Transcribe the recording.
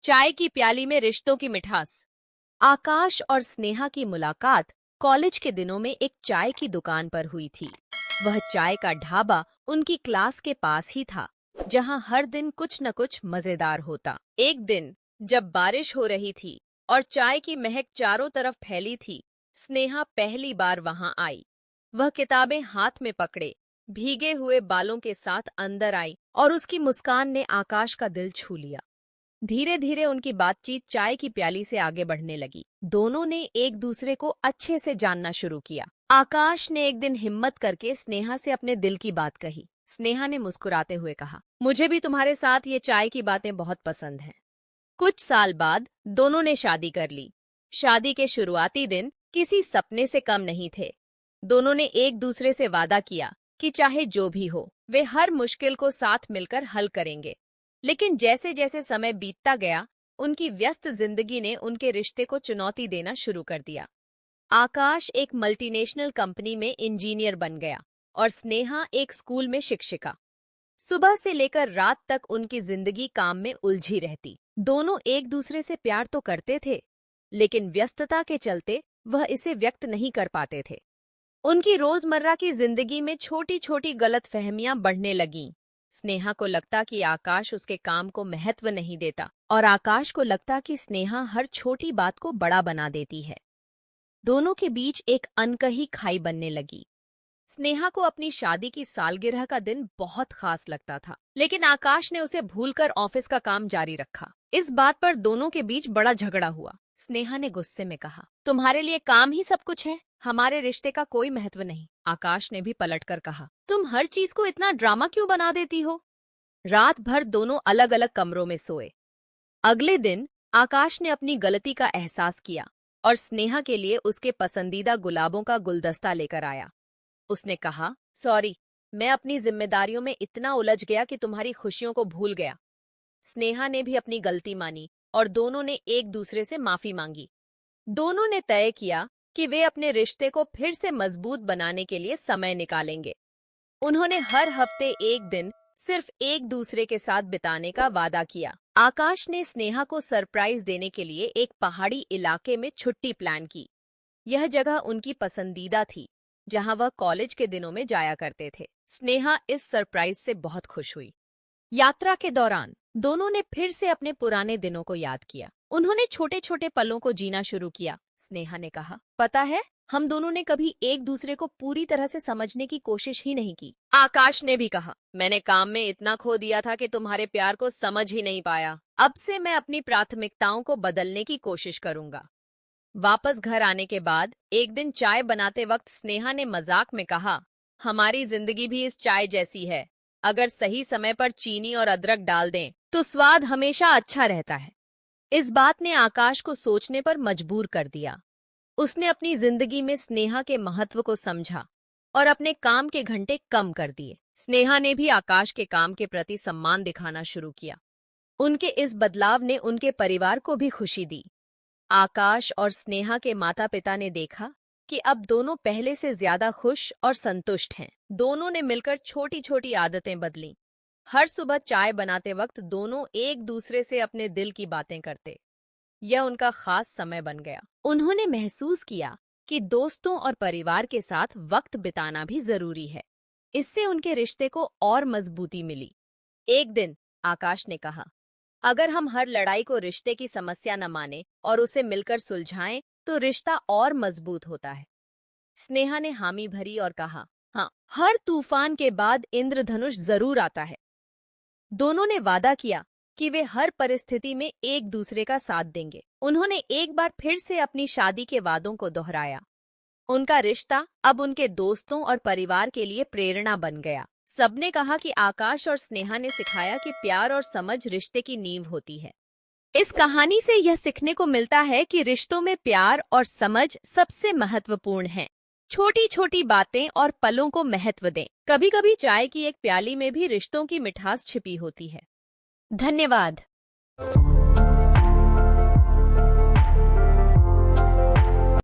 चाय की प्याली में रिश्तों की मिठास। आकाश और स्नेहा की मुलाकात कॉलेज के दिनों में एक चाय की दुकान पर हुई थी। वह चाय का ढाबा उनकी क्लास के पास ही था, जहां हर दिन कुछ न कुछ मजेदार होता। एक दिन जब बारिश हो रही थी और चाय की महक चारों तरफ फैली थी, स्नेहा पहली बार वहां आई। वह किताबें हाथ में पकड़े, भीगे हुए बालों के साथ अंदर आई और उसकी मुस्कान ने आकाश का दिल छू लिया। धीरे धीरे उनकी बातचीत चाय की प्याली से आगे बढ़ने लगी। दोनों ने एक दूसरे को अच्छे से जानना शुरू किया। आकाश ने एक दिन हिम्मत करके स्नेहा से अपने दिल की बात कही। स्नेहा ने मुस्कुराते हुए कहा, मुझे भी तुम्हारे साथ ये चाय की बातें बहुत पसंद हैं। कुछ साल बाद दोनों ने शादी कर ली। शादी के शुरुआती दिन किसी सपने से कम नहीं थे। दोनों ने एक दूसरे से वादा किया कि चाहे जो भी हो, वे हर मुश्किल को साथ मिलकर हल करेंगे। लेकिन जैसे जैसे समय बीतता गया, उनकी व्यस्त जिंदगी ने उनके रिश्ते को चुनौती देना शुरू कर दिया। आकाश एक मल्टीनेशनल कंपनी में इंजीनियर बन गया और स्नेहा एक स्कूल में शिक्षिका। सुबह से लेकर रात तक उनकी जिंदगी काम में उलझी रहती। दोनों एक दूसरे से प्यार तो करते थे, लेकिन व्यस्तता के चलते वह इसे व्यक्त नहीं कर पाते थे। उनकी रोजमर्रा की जिंदगी में छोटी छोटी गलतफहमियां बढ़ने लगीं। स्नेहा को लगता कि आकाश उसके काम को महत्व नहीं देता और आकाश को लगता कि स्नेहा हर छोटी बात को बड़ा बना देती है। दोनों के बीच एक अनकही खाई बनने लगी। स्नेहा को अपनी शादी की सालगिरह का दिन बहुत खास लगता था, लेकिन आकाश ने उसे भूलकर ऑफिस का काम जारी रखा। इस बात पर दोनों के बीच बड़ा झगड़ा हुआ। स्नेहा ने गुस्से में कहा, तुम्हारे लिए काम ही सब कुछ है, हमारे रिश्ते का कोई महत्व नहीं। आकाश ने भी पलटकर कहा, तुम हर चीज को इतना ड्रामा क्यों बना देती हो? रात भर दोनों अलग अलग कमरों में सोए। अगले दिन आकाश ने अपनी गलती का एहसास किया और स्नेहा के लिए उसके पसंदीदा गुलाबों का गुलदस्ता लेकर आया। उसने कहा, सॉरी, मैं अपनी जिम्मेदारियों में इतना उलझ गया कि तुम्हारी खुशियों को भूल गया। स्नेहा ने भी अपनी गलती मानी और दोनों ने एक दूसरे से माफी मांगी। दोनों ने तय किया कि वे अपने रिश्ते को फिर से मजबूत बनाने के लिए समय निकालेंगे। उन्होंने हर हफ्ते एक दिन सिर्फ एक दूसरे के साथ बिताने का वादा किया। आकाश ने स्नेहा को सरप्राइज देने के लिए एक पहाड़ी इलाके में छुट्टी प्लान की। यह जगह उनकी पसंदीदा थी, जहां वह कॉलेज के दिनों में जाया करते थे। स्नेहा इस सरप्राइज से बहुत खुश हुई। यात्रा के दौरान दोनों ने फिर से अपने पुराने दिनों को याद किया। उन्होंने छोटे छोटे पलों को जीना शुरू किया। स्नेहा ने कहा, पता है, हम दोनों ने कभी एक दूसरे को पूरी तरह से समझने की कोशिश ही नहीं की। आकाश ने भी कहा, मैंने काम में इतना खो दिया था कि तुम्हारे प्यार को समझ ही नहीं पाया। अब से मैं अपनी प्राथमिकताओं को बदलने की कोशिश करूंगा। वापस घर आने के बाद एक दिन चाय बनाते वक्त स्नेहा ने मजाक में कहा, हमारी जिंदगी भी इस चाय जैसी है। अगर सही समय पर चीनी और अदरक डाल दें तो स्वाद हमेशा अच्छा रहता है। इस बात ने आकाश को सोचने पर मजबूर कर दिया। उसने अपनी जिंदगी में स्नेहा के महत्व को समझा और अपने काम के घंटे कम कर दिए। स्नेहा ने भी आकाश के काम के प्रति सम्मान दिखाना शुरू किया। उनके इस बदलाव ने उनके परिवार को भी खुशी दी। आकाश और स्नेहा के माता पिता ने देखा कि अब दोनों पहले से ज्यादा खुश और संतुष्ट हैं। दोनों ने मिलकर छोटी छोटी आदतें बदलीं। हर सुबह चाय बनाते वक्त दोनों एक दूसरे से अपने दिल की बातें करते। यह उनका खास समय बन गया। उन्होंने महसूस किया कि दोस्तों और परिवार के साथ वक्त बिताना भी जरूरी है। इससे उनके रिश्ते को और मजबूती मिली। एक दिन आकाश ने कहा, अगर हम हर लड़ाई को रिश्ते की समस्या न माने और उसे मिलकर सुलझाएं तो रिश्ता और मजबूत होता है। स्नेहा ने हामी भरी और कहा, हाँ, हर तूफान के बाद इंद्रधनुष जरूर आता है। दोनों ने वादा किया कि वे हर परिस्थिति में एक दूसरे का साथ देंगे। उन्होंने एक बार फिर से अपनी शादी के वादों को दोहराया। उनका रिश्ता अब उनके दोस्तों और परिवार के लिए प्रेरणा बन गया। सबने कहा कि आकाश और स्नेहा ने सिखाया कि प्यार और समझ रिश्ते की नींव होती है। इस कहानी से यह सीखने को मिलता है कि रिश्तों में प्यार और समझ सबसे महत्वपूर्ण है। छोटी छोटी बातें और पलों को महत्व दें। कभी कभी चाय की एक प्याली में भी रिश्तों की मिठास छिपी होती है। धन्यवाद।